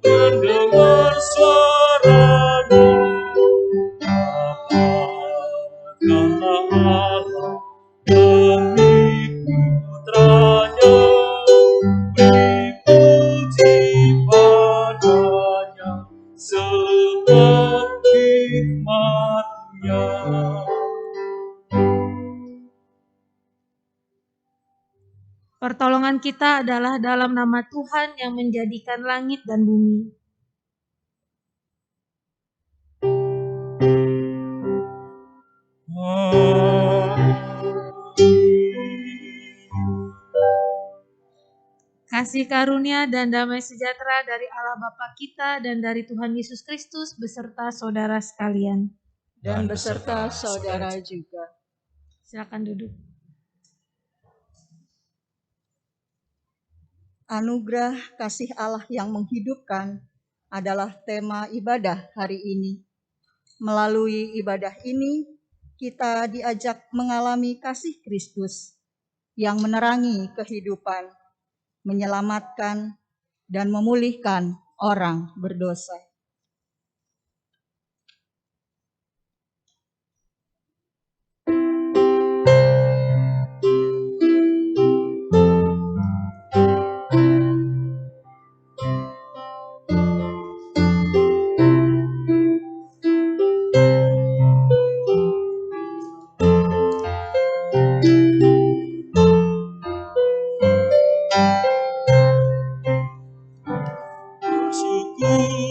mendengar suaranya, Allah demi putranya, beri puji padanya sebab hikmatnya. Pertolongan kita adalah dalam nama Tuhan yang menjadikan langit dan bumi. Kasih karunia dan damai sejahtera dari Allah Bapa kita dan dari Tuhan Yesus Kristus beserta saudara sekalian. Dan beserta saudara juga. Silakan duduk. Anugerah kasih Allah yang menghidupkan adalah tema ibadah hari ini. Melalui ibadah ini, kita diajak mengalami kasih Kristus yang menerangi kehidupan, menyelamatkan, dan memulihkan orang berdosa.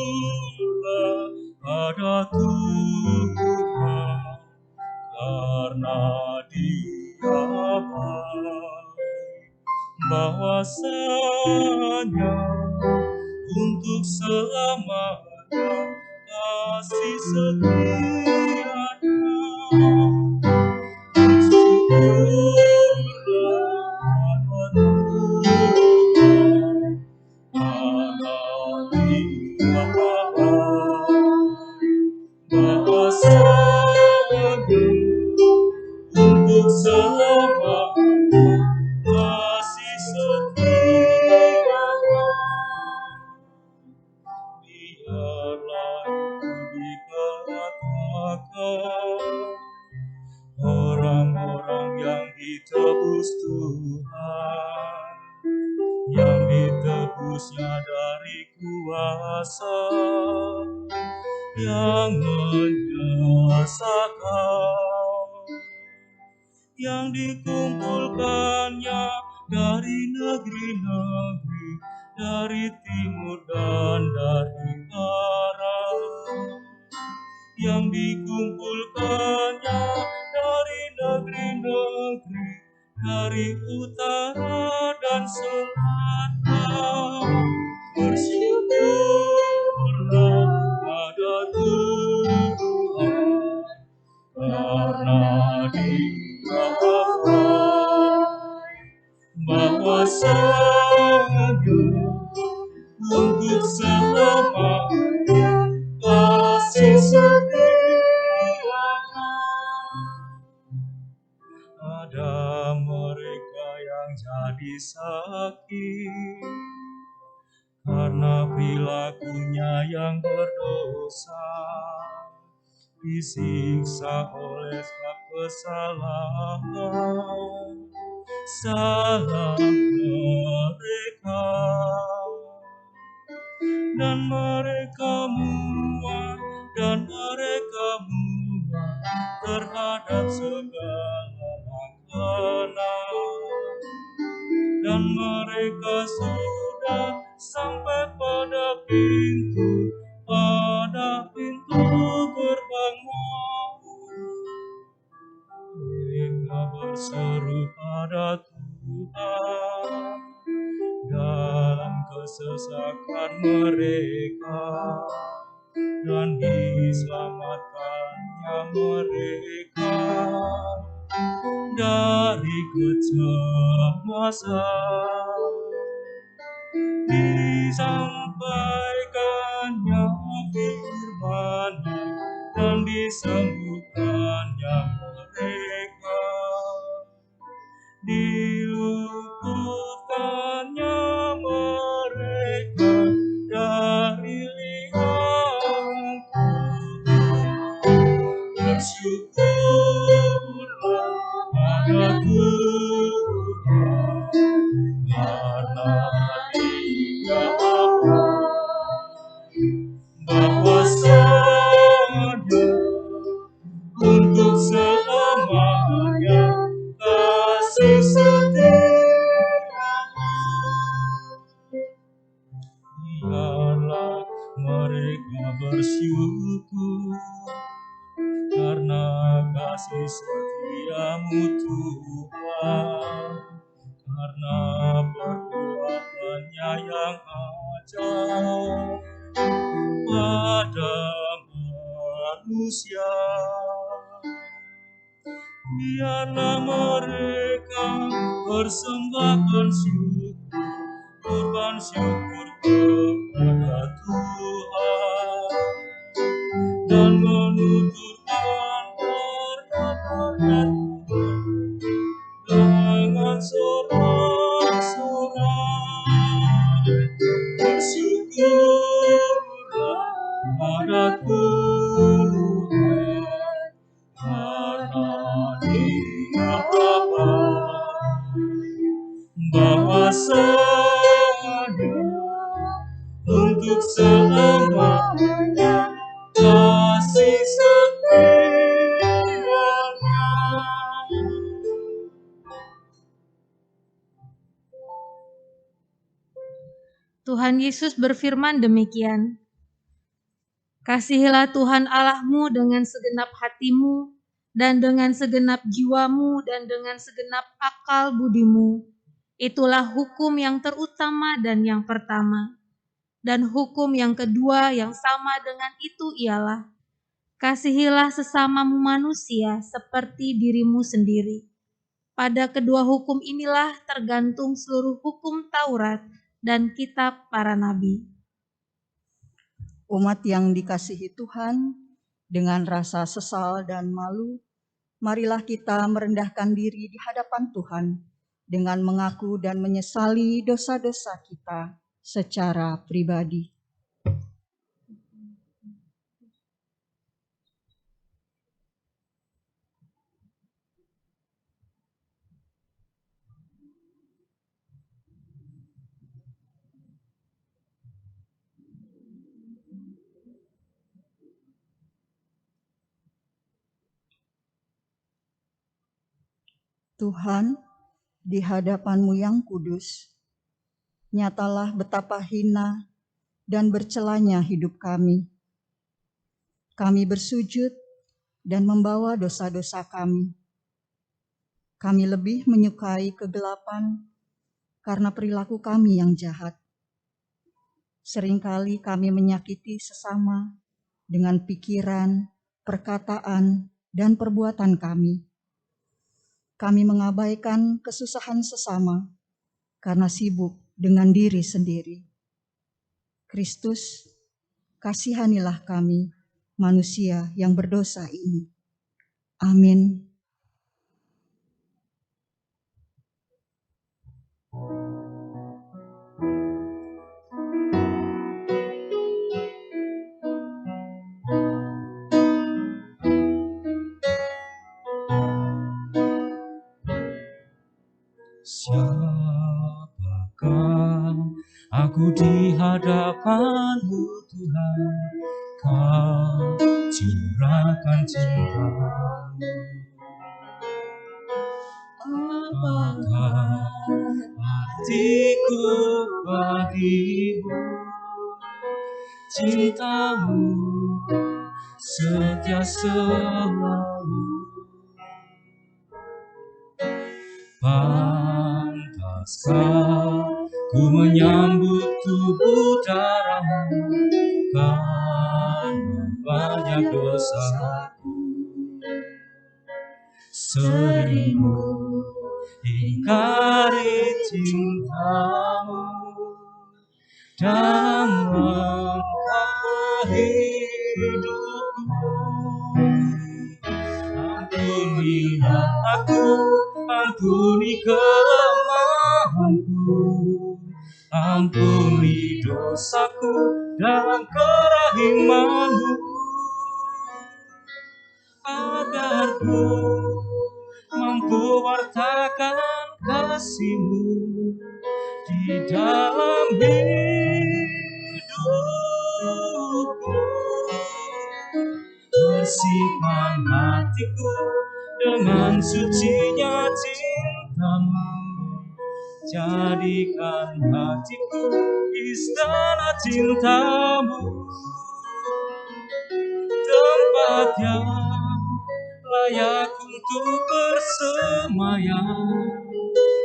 Bersyukurlah pada Tuhan, karena Dia baik, bahwasanya untuk selamanya kasih setianya. Bersyukurlah pada Tuhan, karena Dia baik, bahwasanya untuk selamanya kasih setianya. Biarlah itu dikatakan orang-orang yang ditebus Tuhan, yang ditebusnya dari kuasa yang menyesakan, yang dikumpulkannya dari negeri-negeri, dari timur dan dari barat, yang dikumpulkannya dari negeri-negeri, dari utara dan selatan. Bersyukurlah pada Tuhan, karena Dia baik, bahwasanya untuk selamanya kasih setianya. Ada mereka yang jadi sakit karena perilakunya yang berdosa, disiksa oleh sebab kesalahan salah mereka, dan mereka muak terhadap segala makanan, dan mereka sudah sampai pada pintu gerbang maut. Mereka berseru pada Tuhan dalam kesesakan mereka, dan diselamatkannya mereka dari kecemasan. Disampaikannya firman dan disembuhkan bersyukurlah pada Tuhan, karena Dia baik, bahwasanya untuk selamanya kasih setianya. Biarlah mereka bersyukur karena kasih setiamu Tuhan, karena perbuatannya yang ajaib pada manusia. Biarlah mereka persembahkan syukur, korban syukur kepada Tuhan, dan menuturkan karya-karya Tuhan dengan sorak-sorai. Bersyukurlah pada Tuhan, karena Dia baik, bahwasanya untuk selamanya kasih setianya. Tuhan Yesus berfirman demikian, "Kasihilah Tuhan Allahmu dengan segenap hatimu, dan dengan segenap jiwamu, dan dengan segenap akal budimu. Itulah hukum yang terutama dan yang pertama. Dan hukum yang kedua yang sama dengan itu ialah, kasihilah sesamamu manusia seperti dirimu sendiri. Pada kedua hukum inilah tergantung seluruh hukum Taurat dan kitab para nabi." Umat yang dikasihi Tuhan, dengan rasa sesal dan malu, marilah kita merendahkan diri di hadapan Tuhan dengan mengaku dan menyesali dosa-dosa kita secara pribadi. Tuhan, di hadapan-Mu yang kudus, nyatalah betapa hina dan bercelanya hidup kami. Kami bersujud dan membawa dosa-dosa kami. Kami lebih menyukai kegelapan karena perilaku kami yang jahat. Seringkali kami menyakiti sesama dengan pikiran, perkataan, dan perbuatan kami. Kami mengabaikan kesusahan sesama karena sibuk dengan diri sendiri. Kristus, kasihanilah kami, manusia yang berdosa ini. Amin. Siapakah aku di hadapan-Mu Tuhan, Kau curahkan cinta-Mu. Apakah artiku bagimu? Cinta-Mu setia selalu. Pantaskah ku menyambut tubuh darah-Mu karena banyak dosaku? Sering ku ingkari cinta-Mu dan mengasihi hidupku. Ampunilah aku, ampuni kelemahanku, ampuni dosaku dan kerahiman-Mu. aku mampu wartakan kasih-Mu di dalam hidupku. Bersihkan hatiku dengan sucinya cinta-Mu, jadikan hatiku istana cinta-Mu, tempat yang layak untuk bersemayam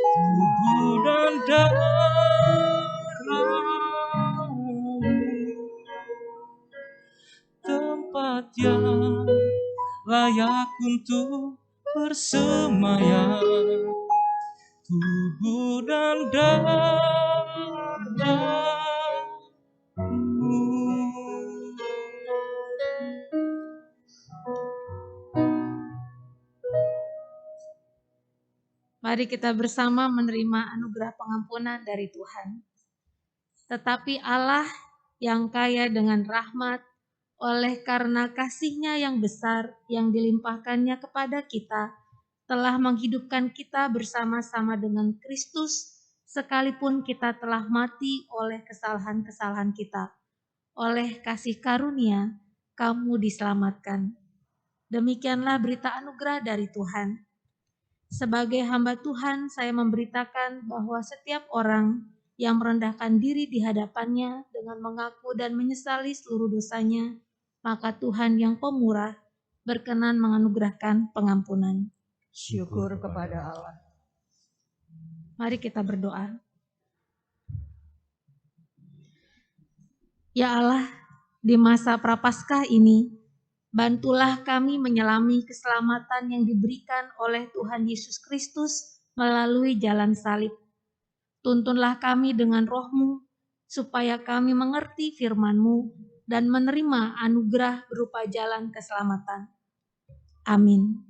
tubuh dan darah-Mu, tempat yang layak untuk bersemayam tubuh dan darah-Mu. Mari kita bersama menerima anugerah pengampunan dari Tuhan. Tetapi Allah yang kaya dengan rahmat, oleh karena kasih-Nya yang besar yang dilimpahkannya kepada kita, telah menghidupkan kita bersama-sama dengan Kristus, sekalipun kita telah mati oleh kesalahan-kesalahan kita. Oleh kasih karunia, kamu diselamatkan. Demikianlah berita anugerah dari Tuhan. Sebagai hamba Tuhan, saya memberitakan bahwa setiap orang yang merendahkan diri di hadapan-Nya dengan mengaku dan menyesali seluruh dosanya, maka Tuhan yang pemurah berkenan menganugerahkan pengampunan. Syukur kepada Allah. Mari kita berdoa. Ya Allah, di masa Prapaskah ini, bantulah kami menyelami keselamatan yang diberikan oleh Tuhan Yesus Kristus melalui jalan salib. Tuntunlah kami dengan Roh-Mu, supaya kami mengerti firman-Mu dan menerima anugerah berupa jalan keselamatan. Amin.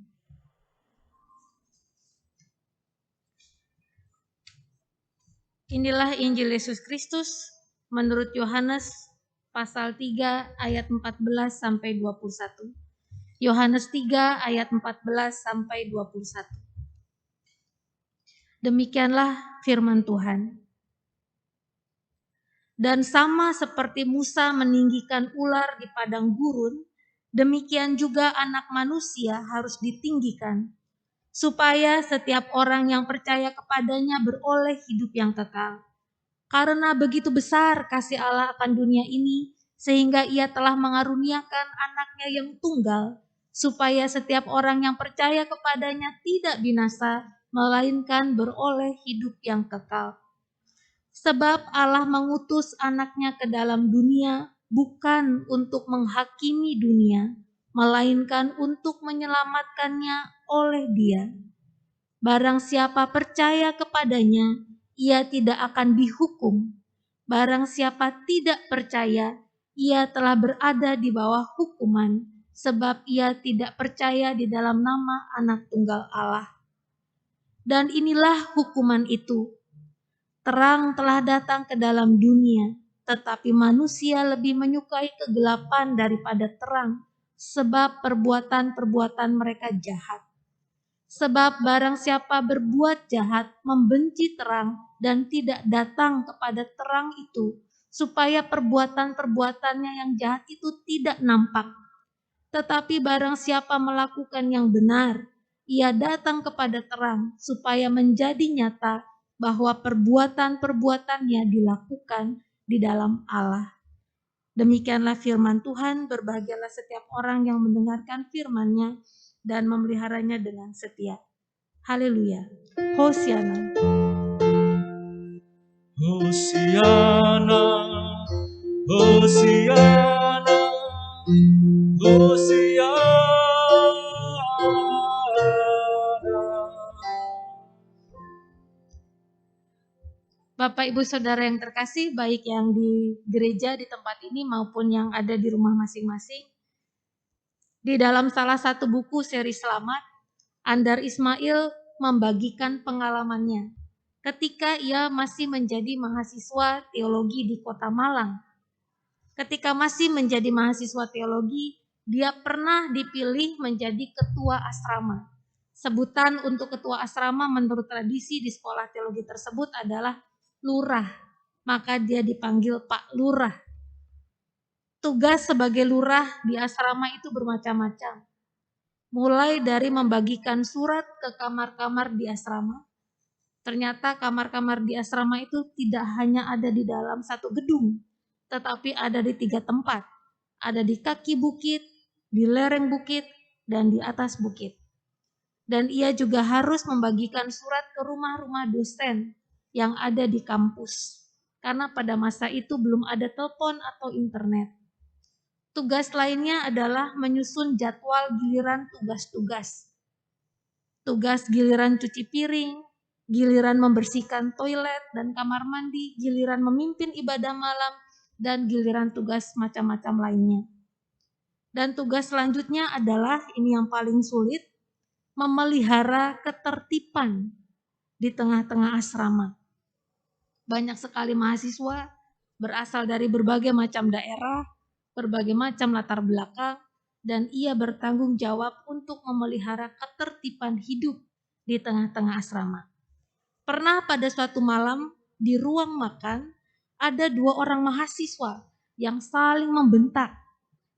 Inilah Injil Yesus Kristus menurut Yohanes pasal 3 ayat 14 sampai 21. Yohanes 3 ayat 14 sampai 21. Demikianlah firman Tuhan. Dan sama seperti Musa meninggikan ular di padang gurun, demikian juga Anak Manusia harus ditinggikan, supaya setiap orang yang percaya kepadanya beroleh hidup yang kekal. Karena begitu besar kasih Allah akan dunia ini, sehingga Ia telah mengaruniakan Anaknya yang tunggal, supaya setiap orang yang percaya kepadanya tidak binasa, melainkan beroleh hidup yang kekal. Sebab Allah mengutus Anaknya ke dalam dunia bukan untuk menghakimi dunia, melainkan untuk menyelamatkannya oleh Dia. Barang siapa percaya kepadanya, ia tidak akan dihukum. Barang siapa tidak percaya, ia telah berada di bawah hukuman, sebab ia tidak percaya di dalam nama Anak Tunggal Allah. Dan inilah hukuman itu. Terang telah datang ke dalam dunia, tetapi manusia lebih menyukai kegelapan daripada terang, sebab perbuatan-perbuatan mereka jahat. Sebab barang siapa berbuat jahat, membenci terang, dan tidak datang kepada terang itu, supaya perbuatan-perbuatannya yang jahat itu tidak nampak. Tetapi barang siapa melakukan yang benar, ia datang kepada terang, supaya menjadi nyata bahwa perbuatan-perbuatannya dilakukan di dalam Allah. Demikianlah firman Tuhan, berbahagialah setiap orang yang mendengarkan firman-Nya dan memeliharanya dengan setia. Haleluya. Hosiana. Hosiana, Hosiana, Hosiana. Bapak Ibu Saudara yang terkasih, baik yang di gereja di tempat ini maupun yang ada di rumah masing-masing. Di dalam salah satu buku seri Selamat, Andar Ismail membagikan pengalamannya ketika ia masih menjadi mahasiswa teologi di Kota Malang. Ketika masih menjadi mahasiswa teologi, dia pernah dipilih menjadi ketua asrama. Sebutan untuk ketua asrama menurut tradisi di sekolah teologi tersebut adalah lurah. Maka dia dipanggil Pak Lurah. Tugas sebagai lurah di asrama itu bermacam-macam. Mulai dari membagikan surat ke kamar-kamar di asrama. Ternyata kamar-kamar di asrama itu tidak hanya ada di dalam satu gedung, tetapi ada di 3 tempat. Ada di kaki bukit, di lereng bukit, dan di atas bukit. Dan ia juga harus membagikan surat ke rumah-rumah dosen yang ada di kampus. Karena pada masa itu belum ada telepon atau internet. Tugas lainnya adalah menyusun jadwal giliran tugas-tugas. Tugas giliran cuci piring, giliran membersihkan toilet dan kamar mandi, giliran memimpin ibadah malam, dan giliran tugas macam-macam lainnya. Dan tugas selanjutnya adalah, ini yang paling sulit, memelihara ketertiban di tengah-tengah asrama. Banyak sekali mahasiswa berasal dari berbagai macam daerah, berbagai macam latar belakang, dan ia bertanggung jawab untuk memelihara ketertiban hidup di tengah-tengah asrama. Pernah pada suatu malam di ruang makan ada 2 orang mahasiswa yang saling membentak.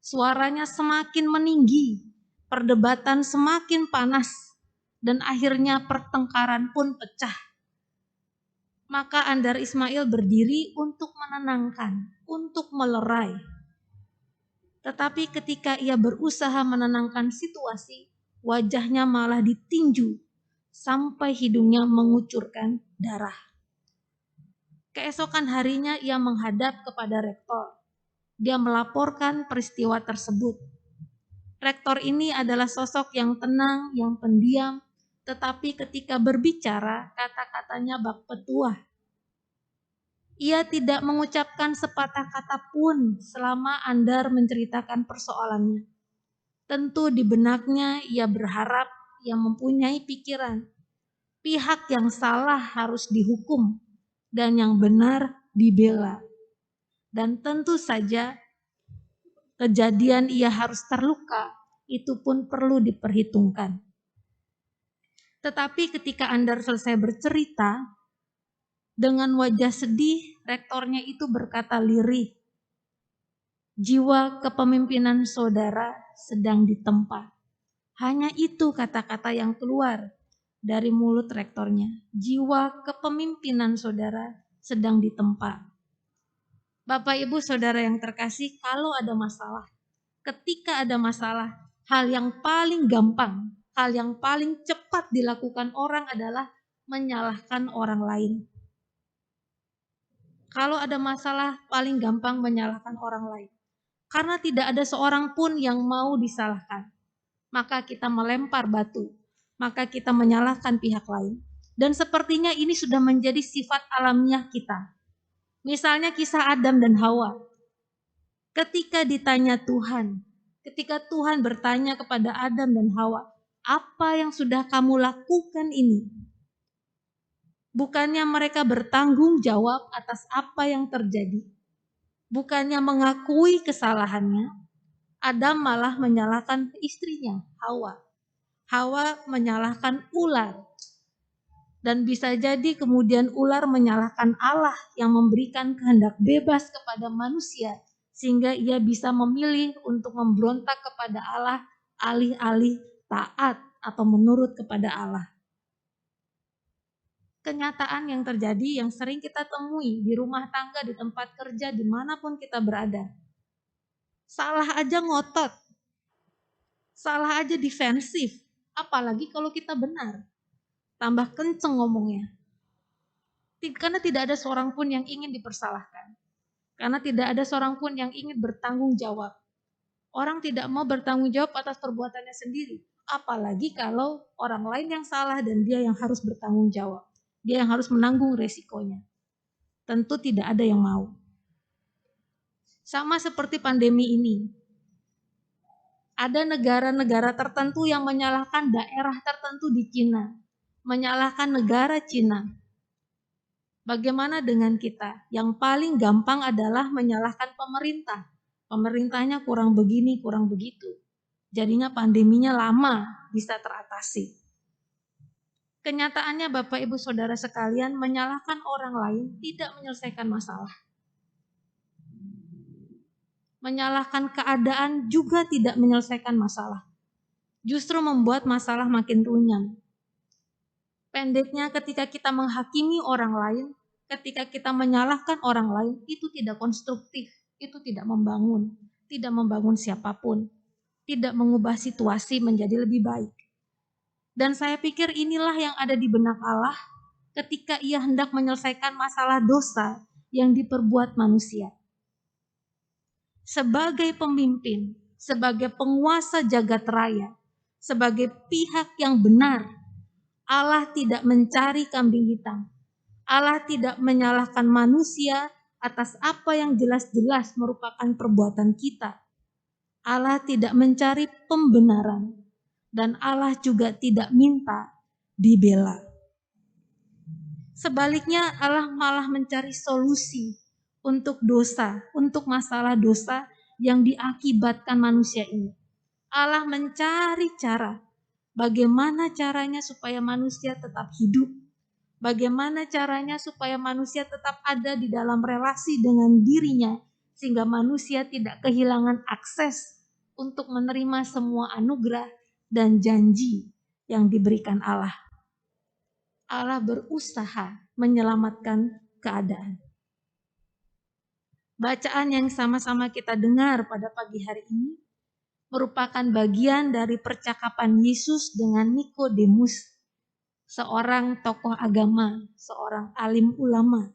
Suaranya semakin meninggi, perdebatan semakin panas, dan akhirnya pertengkaran pun pecah. Maka Andar Ismail berdiri untuk menenangkan, untuk melerai. Tetapi ketika ia berusaha menenangkan situasi, wajahnya malah ditinju sampai hidungnya mengucurkan darah. Keesokan harinya ia menghadap kepada rektor. Dia melaporkan peristiwa tersebut. Rektor ini adalah sosok yang tenang, yang pendiam, tetapi ketika berbicara, kata-katanya bak petuah. Ia tidak mengucapkan sepatah kata pun selama Andar menceritakan persoalannya. Tentu di benaknya ia berharap, ia mempunyai pikiran, pihak yang salah harus dihukum dan yang benar dibela. Dan tentu saja kejadian ia harus terluka, itu pun perlu diperhitungkan. Tetapi ketika Andar selesai bercerita, dengan wajah sedih, rektornya itu berkata lirih, "Jiwa kepemimpinan saudara sedang ditempa." Hanya itu kata-kata yang keluar dari mulut rektornya. Jiwa kepemimpinan saudara sedang ditempa. Bapak Ibu Saudara yang terkasih, kalau ada masalah, ketika ada masalah, hal yang paling gampang, hal yang paling cepat dilakukan orang adalah menyalahkan orang lain. Kalau ada masalah, paling gampang menyalahkan orang lain. Karena tidak ada seorang pun yang mau disalahkan. Maka kita melempar batu, maka kita menyalahkan pihak lain. Dan sepertinya ini sudah menjadi sifat alamiah kita. Misalnya kisah Adam dan Hawa. Ketika ditanya Tuhan, ketika Tuhan bertanya kepada Adam dan Hawa, "Apa yang sudah kamu lakukan ini?" Bukannya mereka bertanggung jawab atas apa yang terjadi. Bukannya mengakui kesalahannya, Adam malah menyalahkan istrinya, Hawa. Hawa menyalahkan ular. Dan bisa jadi kemudian ular menyalahkan Allah yang memberikan kehendak bebas kepada manusia, sehingga ia bisa memilih untuk memberontak kepada Allah alih-alih taat atau menurut kepada Allah. Kenyataan yang terjadi yang sering kita temui di rumah tangga, di tempat kerja, dimanapun kita berada. Salah aja ngotot, salah aja defensif, apalagi kalau kita benar. Tambah kenceng ngomongnya. Karena tidak ada seorang pun yang ingin dipersalahkan. Karena tidak ada seorang pun yang ingin bertanggung jawab. Orang tidak mau bertanggung jawab atas perbuatannya sendiri. Apalagi kalau orang lain yang salah dan dia yang harus bertanggung jawab. Dia yang harus menanggung resikonya. Tentu tidak ada yang mau. Sama seperti pandemi ini. Ada negara-negara tertentu yang menyalahkan daerah tertentu di Cina. Menyalahkan negara Cina. Bagaimana dengan kita? Yang paling gampang adalah menyalahkan pemerintah. Pemerintahnya kurang begini, kurang begitu. Jadinya pandeminya lama bisa teratasi. Kenyataannya Bapak Ibu Saudara sekalian, menyalahkan orang lain tidak menyelesaikan masalah. Menyalahkan keadaan juga tidak menyelesaikan masalah. Justru membuat masalah makin runyam. Pendeknya ketika kita menghakimi orang lain, ketika kita menyalahkan orang lain, itu tidak konstruktif, itu tidak membangun siapapun, tidak mengubah situasi menjadi lebih baik. Dan saya pikir inilah yang ada di benak Allah ketika Ia hendak menyelesaikan masalah dosa yang diperbuat manusia. Sebagai pemimpin, sebagai penguasa jagat raya, sebagai pihak yang benar, Allah tidak mencari kambing hitam. Allah tidak menyalahkan manusia atas apa yang jelas-jelas merupakan perbuatan kita. Allah tidak mencari pembenaran. Dan Allah juga tidak minta dibela. Sebaliknya Allah malah mencari solusi untuk dosa, untuk masalah dosa yang diakibatkan manusia ini. Allah mencari cara, bagaimana caranya supaya manusia tetap hidup, bagaimana caranya supaya manusia tetap ada di dalam relasi dengan dirinya, sehingga manusia tidak kehilangan akses untuk menerima semua anugerah dan janji yang diberikan Allah. Allah berusaha menyelamatkan keadaan. Bacaan yang sama-sama kita dengar pada pagi hari ini merupakan bagian dari percakapan Yesus dengan Nikodemus, seorang tokoh agama, seorang alim ulama.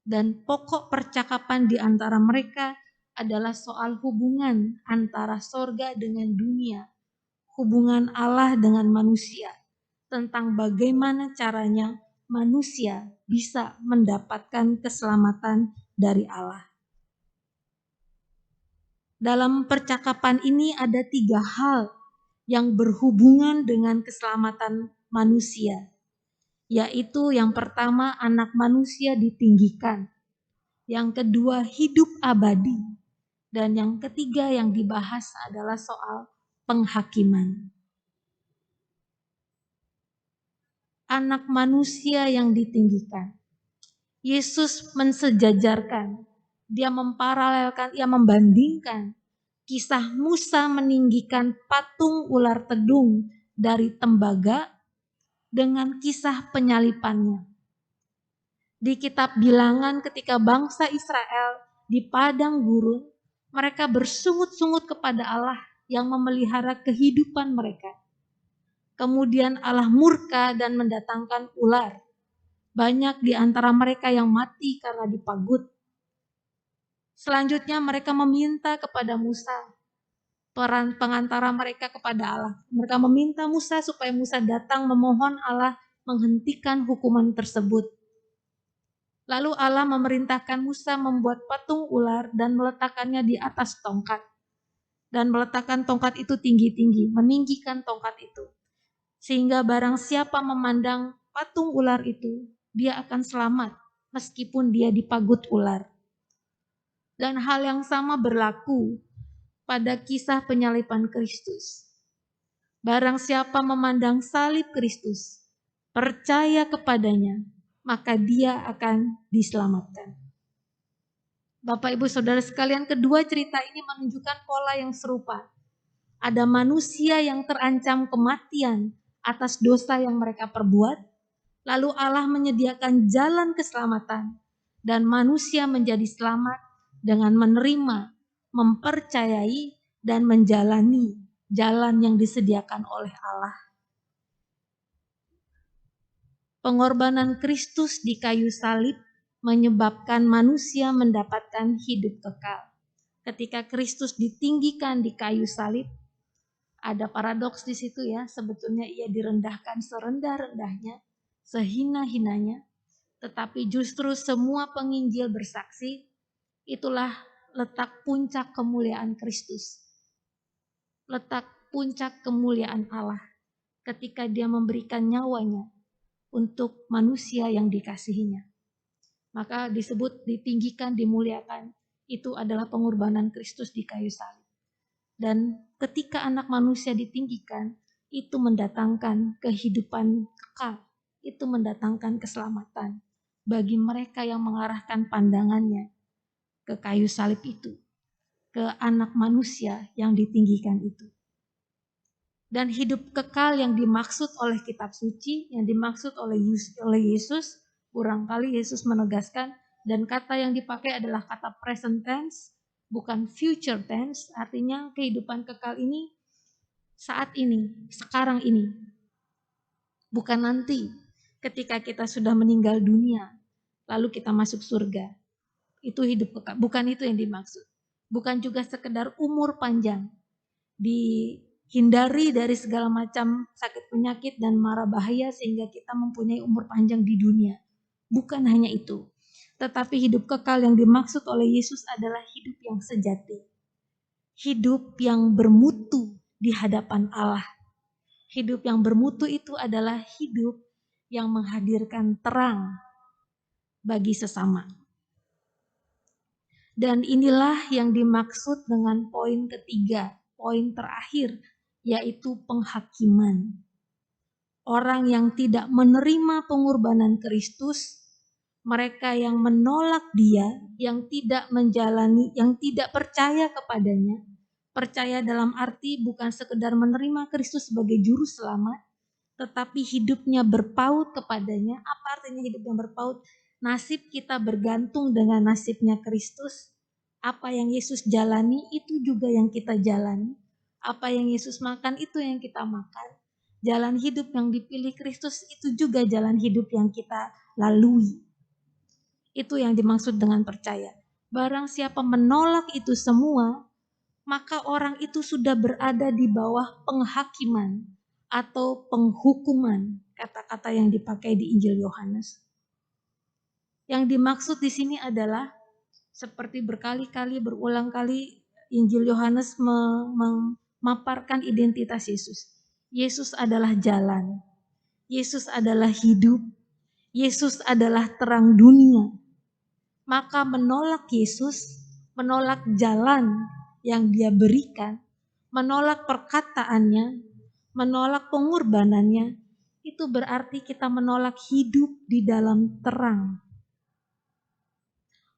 Dan pokok percakapan di antara mereka adalah soal hubungan antara sorga dengan dunia, hubungan Allah dengan manusia, tentang bagaimana caranya manusia bisa mendapatkan keselamatan dari Allah. Dalam percakapan ini ada 3 hal yang berhubungan dengan keselamatan manusia, yaitu yang pertama anak manusia ditinggikan, yang kedua hidup abadi, dan yang ketiga yang dibahas adalah soal penghakiman. Anak manusia yang ditinggikan. Yesus mensejajarkan, dia memparalelkan, ia membandingkan kisah Musa meninggikan patung ular tedung dari tembaga dengan kisah penyalipannya. Di kitab Bilangan ketika bangsa Israel di padang gurun, mereka bersungut-sungut kepada Allah yang memelihara kehidupan mereka. Kemudian Allah murka dan mendatangkan ular. Banyak di antara mereka yang mati karena dipagut. Selanjutnya mereka meminta kepada Musa, peran pengantara mereka kepada Allah. Mereka meminta Musa supaya Musa datang memohon Allah menghentikan hukuman tersebut. Lalu Allah memerintahkan Musa membuat patung ular dan meletakkannya di atas tongkat. Dan meletakkan tongkat itu tinggi-tinggi, meninggikan tongkat itu. Sehingga barang siapa memandang patung ular itu, dia akan selamat meskipun dia dipagut ular. Dan hal yang sama berlaku pada kisah penyalipan Kristus. Barang siapa memandang salib Kristus, percaya kepadanya, maka dia akan diselamatkan. Bapak Ibu Saudara sekalian, kedua cerita ini menunjukkan pola yang serupa. Ada manusia yang terancam kematian atas dosa yang mereka perbuat, lalu Allah menyediakan jalan keselamatan, dan manusia menjadi selamat dengan menerima, mempercayai, dan menjalani jalan yang disediakan oleh Allah. Pengorbanan Kristus di kayu salib menyebabkan manusia mendapatkan hidup kekal. Ketika Kristus ditinggikan di kayu salib, ada paradoks di situ ya, sebetulnya ia direndahkan serendah-rendahnya, sehina-hinanya, tetapi justru semua penginjil bersaksi, itulah letak puncak kemuliaan Kristus. Letak puncak kemuliaan Allah ketika dia memberikan nyawanya untuk manusia yang dikasihinya. Maka disebut ditinggikan, dimuliakan, itu adalah pengorbanan Kristus di kayu salib. Dan ketika anak manusia ditinggikan, itu mendatangkan kehidupan kekal, itu mendatangkan keselamatan bagi mereka yang mengarahkan pandangannya ke kayu salib itu, ke anak manusia yang ditinggikan itu. Dan hidup kekal yang dimaksud oleh kitab suci, yang dimaksud oleh Yesus, barangkali Yesus menegaskan, dan kata yang dipakai adalah kata present tense, bukan future tense, artinya kehidupan kekal ini saat ini, sekarang ini. Bukan nanti, ketika kita sudah meninggal dunia, lalu kita masuk surga. Itu hidup kekal, bukan itu yang dimaksud. Bukan juga sekedar umur panjang, dihindari dari segala macam sakit penyakit dan mara bahaya sehingga kita mempunyai umur panjang di dunia. Bukan hanya itu. Tetapi hidup kekal yang dimaksud oleh Yesus adalah hidup yang sejati. Hidup yang bermutu di hadapan Allah. Hidup yang bermutu itu adalah hidup yang menghadirkan terang bagi sesama. Dan inilah yang dimaksud dengan poin ketiga, poin terakhir, yaitu penghakiman. Orang yang tidak menerima pengorbanan Kristus, mereka yang menolak Dia, yang tidak menjalani, yang tidak percaya kepadanya. Percaya dalam arti bukan sekedar menerima Kristus sebagai juru selamat, tetapi hidupnya berpaut kepadanya. Apa artinya hidup yang berpaut? Nasib kita bergantung dengan nasibnya Kristus. Apa yang Yesus jalani itu juga yang kita jalani. Apa yang Yesus makan itu yang kita makan. Jalan hidup yang dipilih Kristus itu juga jalan hidup yang kita lalui. Itu yang dimaksud dengan percaya. Barang siapa menolak itu semua, maka orang itu sudah berada di bawah penghakiman atau penghukuman, kata-kata yang dipakai di Injil Yohanes. Yang dimaksud di sini adalah seperti berkali-kali, berulang kali Injil Yohanes memaparkan identitas Yesus. Yesus adalah jalan, Yesus adalah hidup, Yesus adalah terang dunia. Maka menolak Yesus, menolak jalan yang Dia berikan, menolak perkataannya, menolak pengorbanannya, itu berarti kita menolak hidup di dalam terang.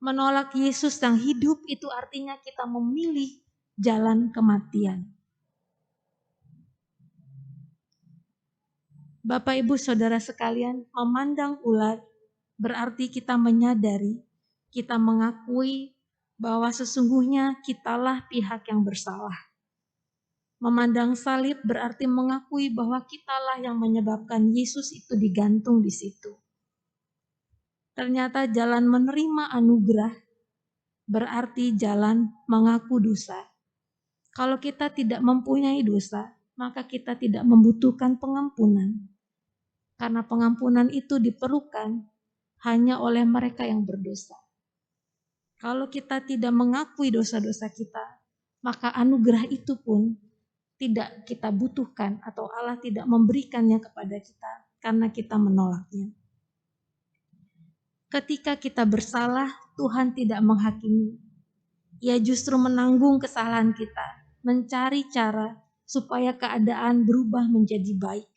Menolak Yesus yang hidup itu artinya kita memilih jalan kematian. Bapak, Ibu, Saudara sekalian, memandang ulat berarti kita menyadari, kita mengakui bahwa sesungguhnya kitalah pihak yang bersalah. Memandang salib berarti mengakui bahwa kitalah yang menyebabkan Yesus itu digantung di situ. Ternyata jalan menerima anugerah berarti jalan mengaku dosa. Kalau kita tidak mempunyai dosa, maka kita tidak membutuhkan pengampunan. Karena pengampunan itu diperlukan hanya oleh mereka yang berdosa. Kalau kita tidak mengakui dosa-dosa kita, maka anugerah itu pun tidak kita butuhkan atau Allah tidak memberikannya kepada kita karena kita menolaknya. Ketika kita bersalah, Tuhan tidak menghakimi. Ia justru menanggung kesalahan kita, mencari cara supaya keadaan berubah menjadi baik.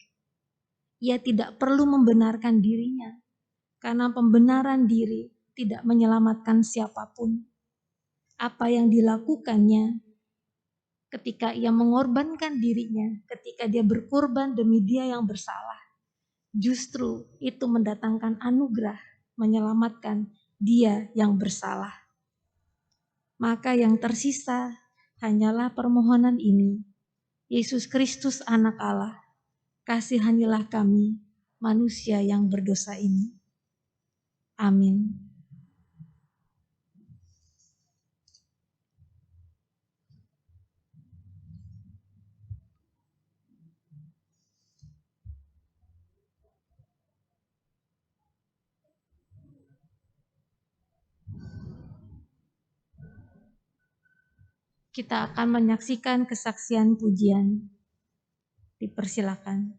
Ia tidak perlu membenarkan dirinya, karena pembenaran diri tidak menyelamatkan siapapun. Apa yang dilakukannya ketika ia mengorbankan dirinya, ketika dia berkorban demi dia yang bersalah, justru itu mendatangkan anugerah, menyelamatkan dia yang bersalah. Maka yang tersisa hanyalah permohonan ini. Yesus Kristus anak Allah, kasihanilah kami manusia yang berdosa ini. Amin. Kita akan menyaksikan kesaksian pujian. Dipersilakan.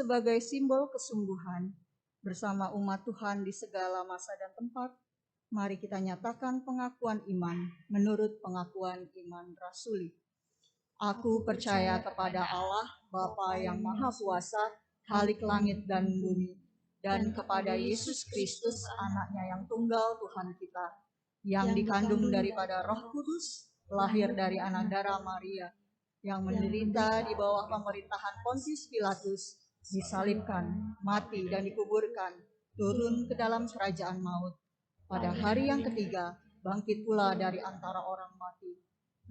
sebagai simbol kesungguhan. Bersama umat Tuhan di segala masa dan tempat, mari kita nyatakan pengakuan iman menurut pengakuan iman rasuli. Aku percaya kepada Allah, Bapa yang Maha Kuasa, Khalik langit dan bumi, dan kepada Yesus Kristus, anaknya yang tunggal Tuhan kita, yang dikandung daripada Roh Kudus, lahir dari anak darah Maria, yang menderita di bawah pemerintahan Pontius Pilatus, disalibkan, mati dan dikuburkan, turun ke dalam kerajaan maut. Pada hari yang ketiga, bangkit pula dari antara orang mati,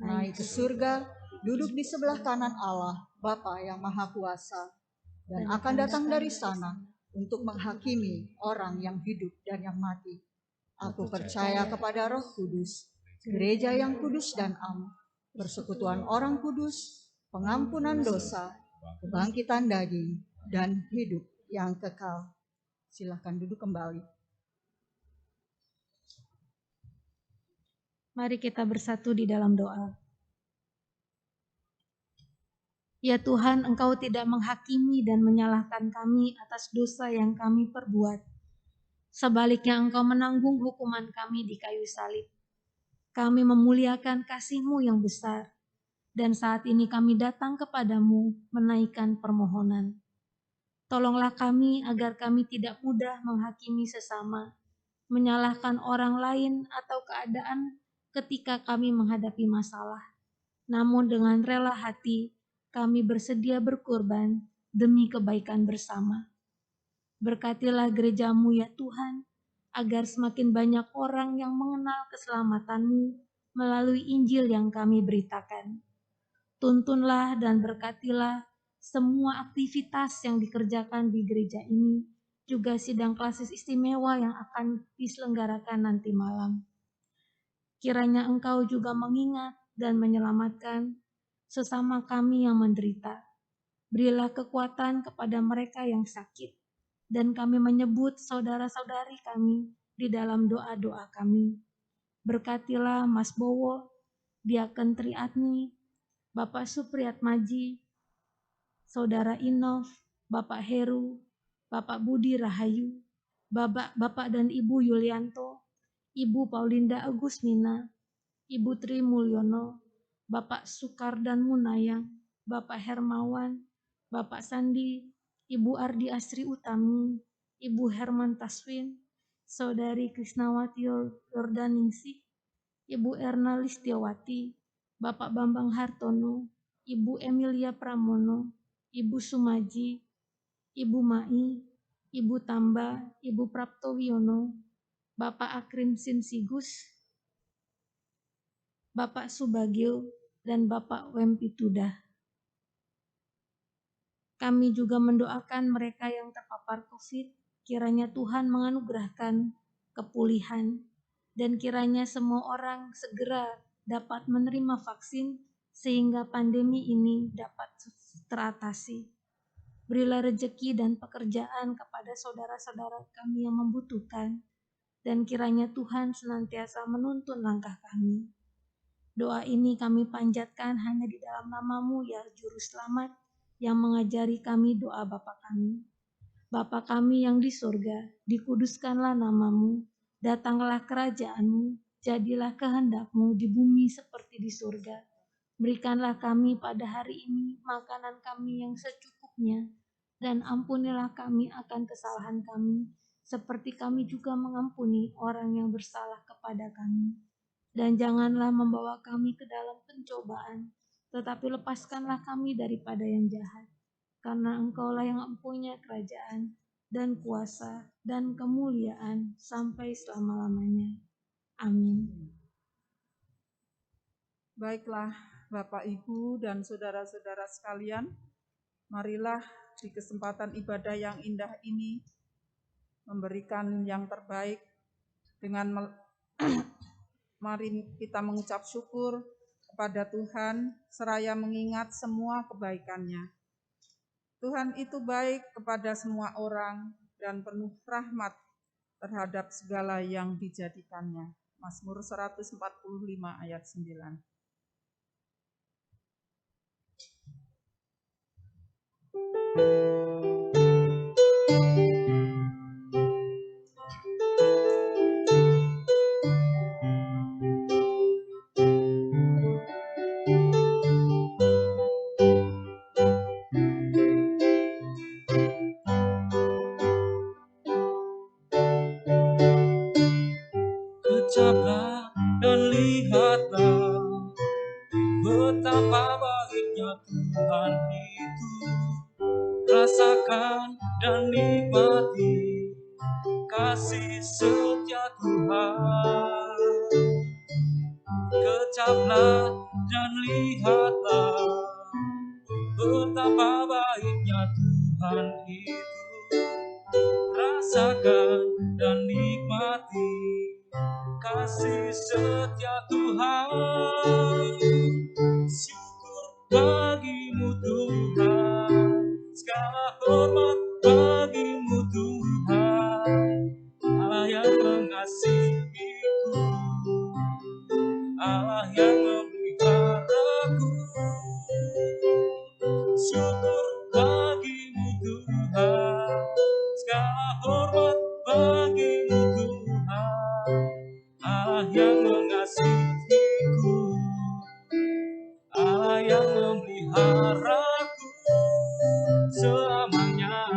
naik ke surga, duduk di sebelah kanan Allah, Bapa yang Maha Kuasa, dan akan datang dari sana untuk menghakimi orang yang hidup dan yang mati. Aku percaya kepada Roh Kudus, gereja yang kudus dan am, persekutuan orang kudus, pengampunan dosa, kebangkitan daging, dan hidup yang kekal. Silakan duduk kembali. Mari kita bersatu di dalam doa. Ya Tuhan, Engkau tidak menghakimi dan menyalahkan kami atas dosa yang kami perbuat. Sebaliknya Engkau menanggung hukuman kami di kayu salib. Kami memuliakan kasih-Mu yang besar, dan saat ini kami datang kepadamu menaikkan permohonan. Tolonglah kami agar kami tidak mudah menghakimi sesama, menyalahkan orang lain atau keadaan ketika kami menghadapi masalah. Namun dengan rela hati, kami bersedia berkorban demi kebaikan bersama. Berkatilah gereja-Mu ya Tuhan, agar semakin banyak orang yang mengenal keselamatan-Mu melalui Injil yang kami beritakan. Tuntunlah dan berkatilah semua aktivitas yang dikerjakan di gereja ini, juga sidang klasis istimewa yang akan diselenggarakan nanti malam. Kiranya Engkau juga mengingat dan menyelamatkan sesama kami yang menderita. Berilah kekuatan kepada mereka yang sakit, dan kami menyebut saudara-saudari kami di dalam doa-doa kami. Berkatilah Mas Bowo, Diaken Triatni, Bapak Supriyat Maji, Saudara Inov, Bapak Heru, Bapak Budi Rahayu, Bapak dan Ibu Yulianto, Ibu Paulinda Agusmina, Ibu Tri Mulyono, Bapak Sukardan Munayang, Bapak Hermawan, Bapak Sandi, Ibu Ardi Asri Utami, Ibu Herman Taswin, Saudari Krisnawati Yordaningsih, Ibu Erna Listiawati, Bapak Bambang Hartono, Ibu Emilia Pramono, Ibu Sumaji, Ibu Mai, Ibu Tamba, Ibu Prapto Wiono, Bapak Akrim Sinsigus, Bapak Subagio, dan Bapak Wempitudah. Kami juga mendoakan mereka yang terpapar COVID, kiranya Tuhan menganugerahkan kepulihan, dan kiranya semua orang segera dapat menerima vaksin sehingga pandemi ini dapat teratasi. Berilah rezeki dan pekerjaan kepada saudara-saudara kami yang membutuhkan, dan kiranya Tuhan senantiasa menuntun langkah kami. Doa ini kami panjatkan hanya di dalam nama-Mu ya Juru Selamat, yang mengajari kami doa Bapa kami. Bapa kami yang di surga, dikuduskanlah nama-Mu, datanglah kerajaan-Mu, jadilah kehendak-Mu di bumi seperti di surga. Berikanlah kami pada hari ini makanan kami yang secukupnya, dan ampunilah kami akan kesalahan kami, seperti kami juga mengampuni orang yang bersalah kepada kami. Dan janganlah membawa kami ke dalam pencobaan, tetapi lepaskanlah kami daripada yang jahat. Karena Engkaulah yang mempunyai kerajaan, dan kuasa, dan kemuliaan, sampai selama-lamanya. Amin. Baiklah, Bapak, Ibu, dan saudara-saudara sekalian, marilah di kesempatan ibadah yang indah ini memberikan yang terbaik dengan mari kita mengucap syukur kepada Tuhan seraya mengingat semua kebaikan-Nya. Tuhan itu baik kepada semua orang dan penuh rahmat terhadap segala yang dijadikannya. Mazmur 145 ayat 9. dan lihatlah betapa baiknya Tuhan itu. Rasakan dan nikmati kasih setia Tuhan. Kecaplah dan lihatlah betapa baiknya Tuhan itu. Rasakan dan nikmati kasih setia Tuhan. Syukur bagimu Tuhan, segala hormat bagimu Tuhan, Allah yang mengasihiku, Allah yang memeliharaku. Syukur bagimu Tuhan, segala hormat bagimu Tuhan, Allah yang mengasihiku, Allah yang memeliharaku selamanya.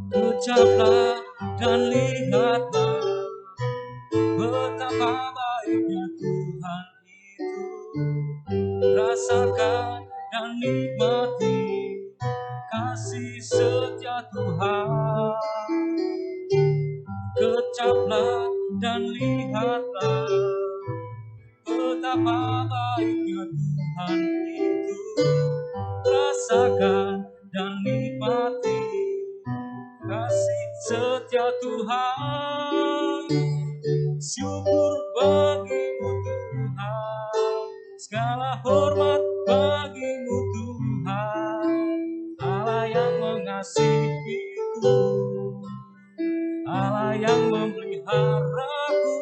Ucaplah dan lihatlah betapa baiknya Tuhan itu. Rasakan dan nikmati kasih setia Tuhan. Kecaplah dan lihatlah betapa baiknya Tuhan itu. Rasakan dan nikmati kasih setia Tuhan. Syukur bagimu Tuhan, segala hormat bagimu Tuhan, Allah yang mengasihiku, Allah yang memeliharaku.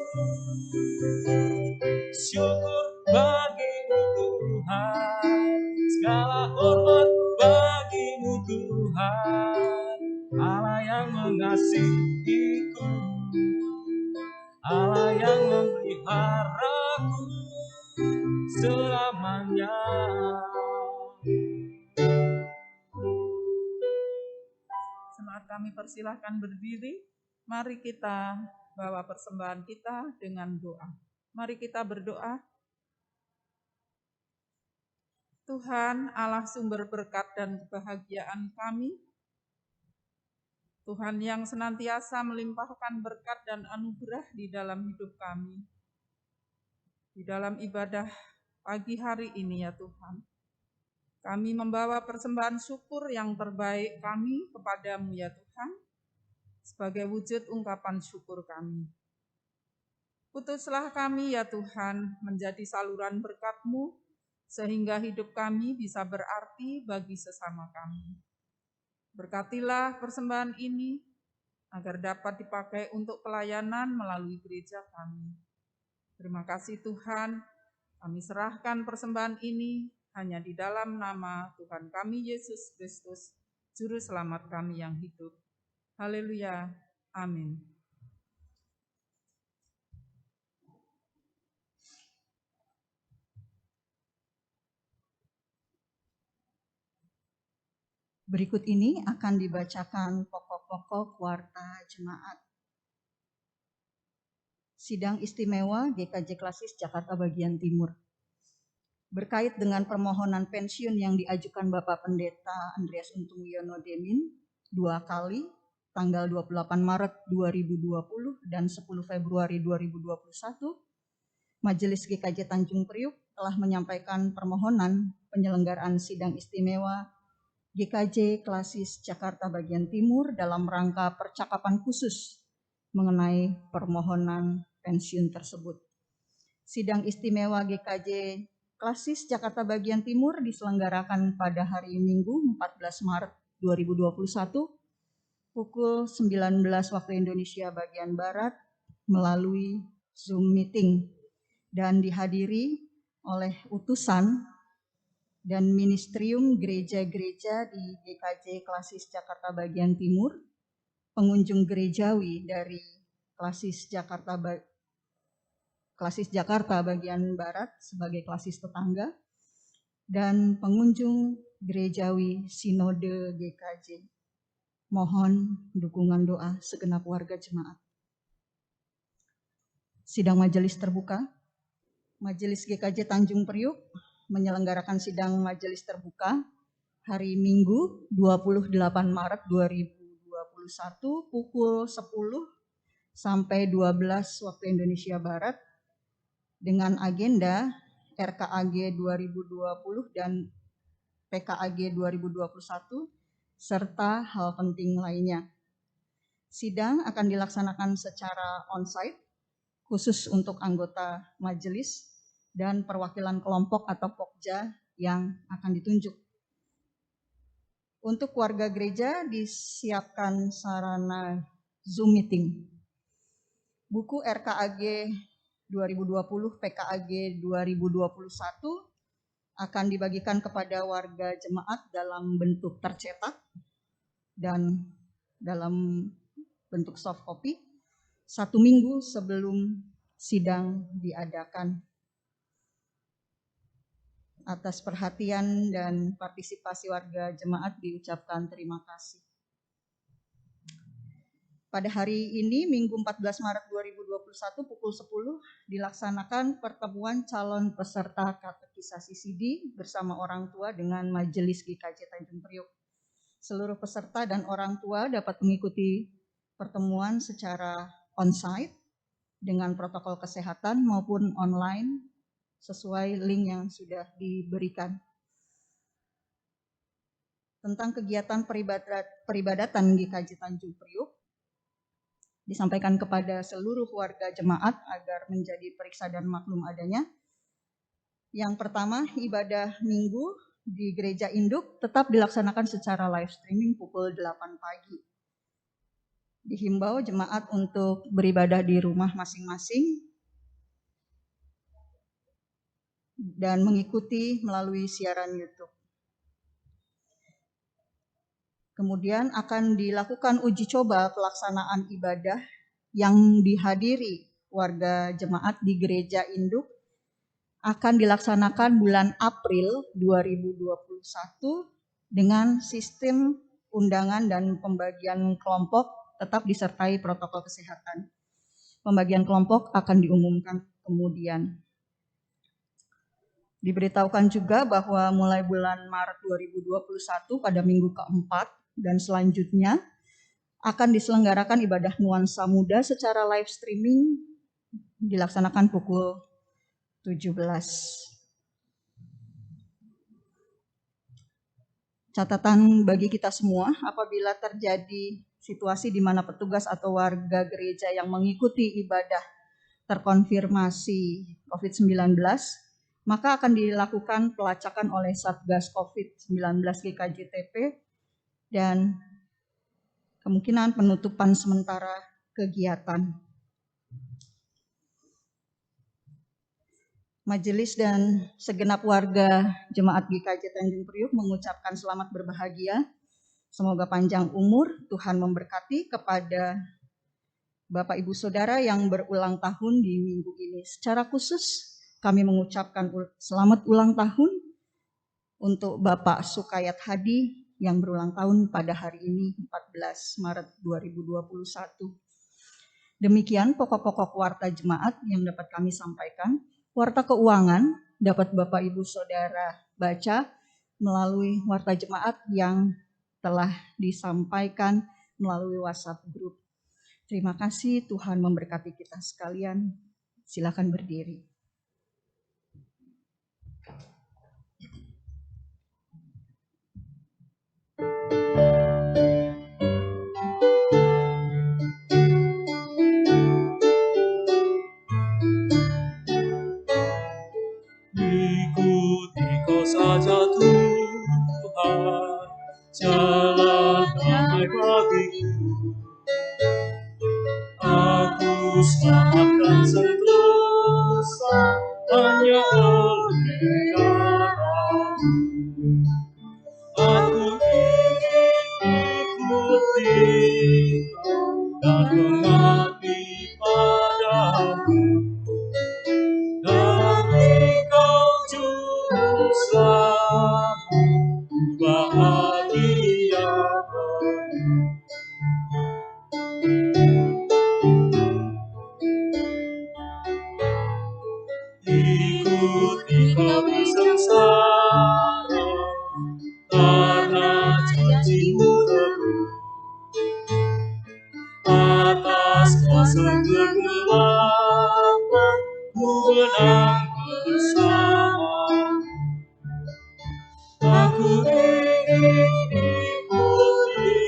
Syukur bagimu Tuhan, segala hormat bagimu Tuhan, Allah yang mengasihiku, Allah yang memeliharaku selamanya. Jemaat kami persilahkan berdiri. Mari kita bawa persembahan kita dengan doa. Mari kita berdoa. Tuhan Allah sumber berkat dan kebahagiaan kami, Tuhan yang senantiasa melimpahkan berkat dan anugerah di dalam hidup kami. Di dalam ibadah pagi hari ini ya Tuhan, kami membawa persembahan syukur yang terbaik kami kepadamu ya Tuhan, sebagai wujud ungkapan syukur kami. Putuslah kami ya Tuhan menjadi saluran berkat-Mu, sehingga hidup kami bisa berarti bagi sesama kami. Berkatilah persembahan ini, agar dapat dipakai untuk pelayanan melalui gereja kami. Terima kasih Tuhan, kami serahkan persembahan ini hanya di dalam nama Tuhan kami Yesus Kristus, Juru Selamat kami yang hidup. Haleluya, amin. Berikut ini akan dibacakan pokok-pokok warta jemaat. Sidang Istimewa GKJ Klasis Jakarta Bagian Timur. Berkait dengan permohonan pensiun yang diajukan Bapak Pendeta Andreas Untung Wiono Demin 2 kali tanggal 28 Maret 2020 dan 10 Februari 2021, Majelis GKJ Tanjung Priuk telah menyampaikan permohonan penyelenggaraan sidang istimewa GKJ Klasis Jakarta Bagian Timur dalam rangka percakapan khusus mengenai permohonan pensiun tersebut. Sidang istimewa GKJ Klasis Jakarta Bagian Timur diselenggarakan pada hari Minggu 14 Maret 2021 pukul 19 waktu Indonesia bagian Barat melalui Zoom meeting dan dihadiri oleh utusan dan ministerium gereja-gereja di GKJ Klasis Jakarta Bagian Timur, pengunjung gerejawi dari Klasis Jakarta Bagian Barat sebagai klasis tetangga, dan pengunjung gerejawi Sinode GKJ. Mohon dukungan doa segenap warga jemaat. Sidang majelis terbuka. Majelis GKJ Tanjung Priuk menyelenggarakan sidang majelis terbuka hari Minggu 28 Maret 2021 pukul 10 sampai 12 waktu Indonesia Barat dengan agenda RKAG 2020 dan PKAG 2021 serta hal penting lainnya. Sidang akan dilaksanakan secara onsite khusus untuk anggota majelis dan perwakilan kelompok atau pokja yang akan ditunjuk. Untuk warga gereja disiapkan sarana Zoom meeting. Buku RKAG 2020 PKAG 2021 akan dibagikan kepada warga jemaat dalam bentuk tercetak dan dalam bentuk soft copy 1 minggu sebelum sidang diadakan. Atas perhatian dan partisipasi warga jemaat diucapkan terima kasih. Pada hari ini, Minggu 14 Maret 2021 pukul 10 dilaksanakan pertemuan calon peserta katekisasi CD bersama orang tua dengan Majelis GKJ Tanjung Priuk. Seluruh peserta dan orang tua dapat mengikuti pertemuan secara onsite dengan protokol kesehatan maupun online sesuai link yang sudah diberikan. Tentang kegiatan peribadatan GKJ Tanjung Priuk, disampaikan kepada seluruh warga jemaat agar menjadi periksa dan maklum adanya. Yang pertama, ibadah minggu di gereja induk tetap dilaksanakan secara live streaming pukul 8 pagi. Dihimbau jemaat untuk beribadah di rumah masing-masing dan mengikuti melalui siaran YouTube. Kemudian akan dilakukan uji coba pelaksanaan ibadah yang dihadiri warga jemaat di gereja induk akan dilaksanakan bulan April 2021 dengan sistem undangan dan pembagian kelompok tetap disertai protokol kesehatan. Pembagian kelompok akan diumumkan kemudian. Diberitahukan juga bahwa mulai bulan Maret 2021 pada minggu keempat dan selanjutnya akan diselenggarakan ibadah nuansa muda secara live streaming dilaksanakan pukul 17. Catatan bagi kita semua, apabila terjadi situasi di mana petugas atau warga gereja yang mengikuti ibadah terkonfirmasi COVID-19, maka akan dilakukan pelacakan oleh Satgas COVID-19 GKJTP dan kemungkinan penutupan sementara kegiatan. Majelis dan segenap warga jemaat GKJ Tanjung Priuk mengucapkan selamat berbahagia. Semoga panjang umur, Tuhan memberkati kepada Bapak Ibu Saudara yang berulang tahun di minggu ini. Secara khusus kami mengucapkan selamat ulang tahun untuk Bapak Sukayat Hadi yang berulang tahun pada hari ini 14 Maret 2021. Demikian pokok-pokok warta jemaat yang dapat kami sampaikan. Warta keuangan dapat Bapak Ibu Saudara baca melalui warta jemaat yang telah disampaikan melalui WhatsApp Group. Terima kasih, Tuhan memberkati kita sekalian. Silakan berdiri. Ikuti Kau saja Tuhan, jalan damai bagiku. Aku selamatkan sentosa hanya oleh darah-Mu. Aku ingin ikuti Kau dan mengabdi padamu. Dan Engkau juru selamat, ku bahagia penuh. Ikuti Kau di sengsara, karena janji-Mu teguh. Atas kuasa kegelapan, ku menang bersama. Aku ingin ikuti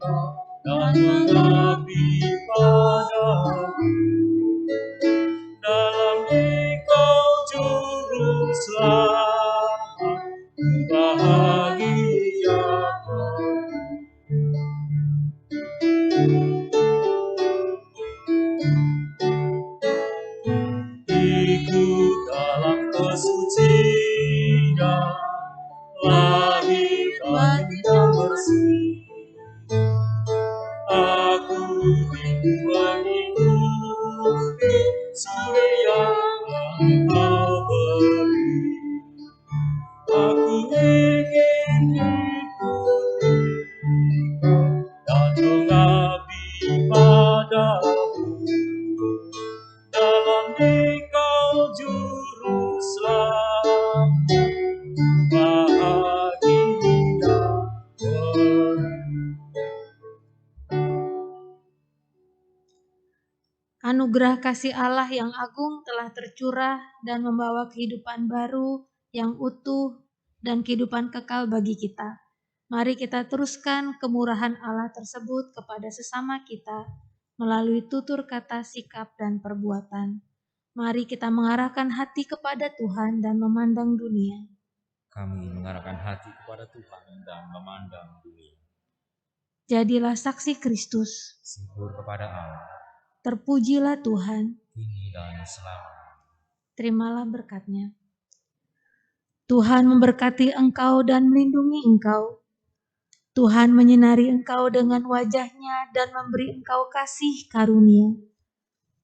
Kau dan mengabdi padamu. Dalam Engkau juru selamat, ku bahagia penuh. Ikut dalam kesucian, lahir batin yang bersih. Aku rindu mengikuti suri yang Engkau beri. Aku ingin ikuti Kau dan mengabdi padamu. Dalam Engkau juru selamat, bahagia penuh. Anugerah kasih Allah yang agung telah tercurah dan membawa kehidupan baru yang utuh dan kehidupan kekal bagi kita. Mari kita teruskan kemurahan Allah tersebut kepada sesama kita melalui tutur kata, sikap, dan perbuatan. Mari kita mengarahkan hati kepada Tuhan dan memandang dunia. Kami mengarahkan hati kepada Tuhan dan memandang dunia. Jadilah saksi Kristus. Syukur kepada Allah, Terpujilah Tuhan. kini dan selamanya. Terimalah berkat-Nya. Tuhan memberkati engkau dan melindungi engkau. Tuhan menyinari engkau dengan wajah-Nya dan memberi engkau kasih karunia.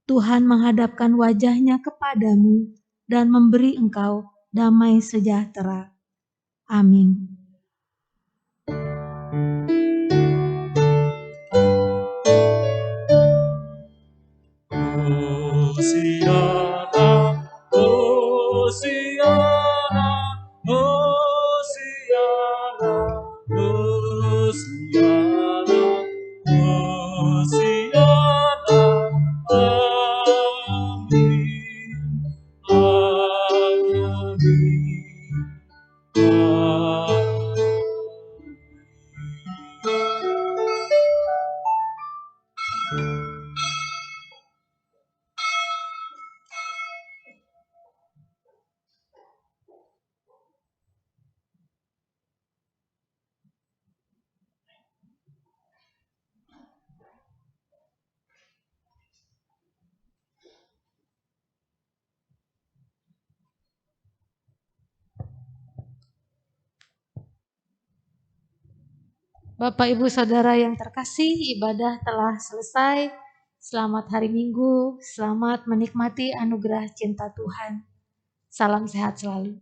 Tuhan menghadapkan wajah-Nya kepadamu dan memberi engkau damai sejahtera. Amin. Hosiana, Hosiana, Hosiana, Hosiana, Hosiana, amin, Bapak, Ibu, Saudara yang terkasih, ibadah telah selesai. Selamat hari Minggu, selamat menikmati anugerah cinta Tuhan. Salam sehat selalu.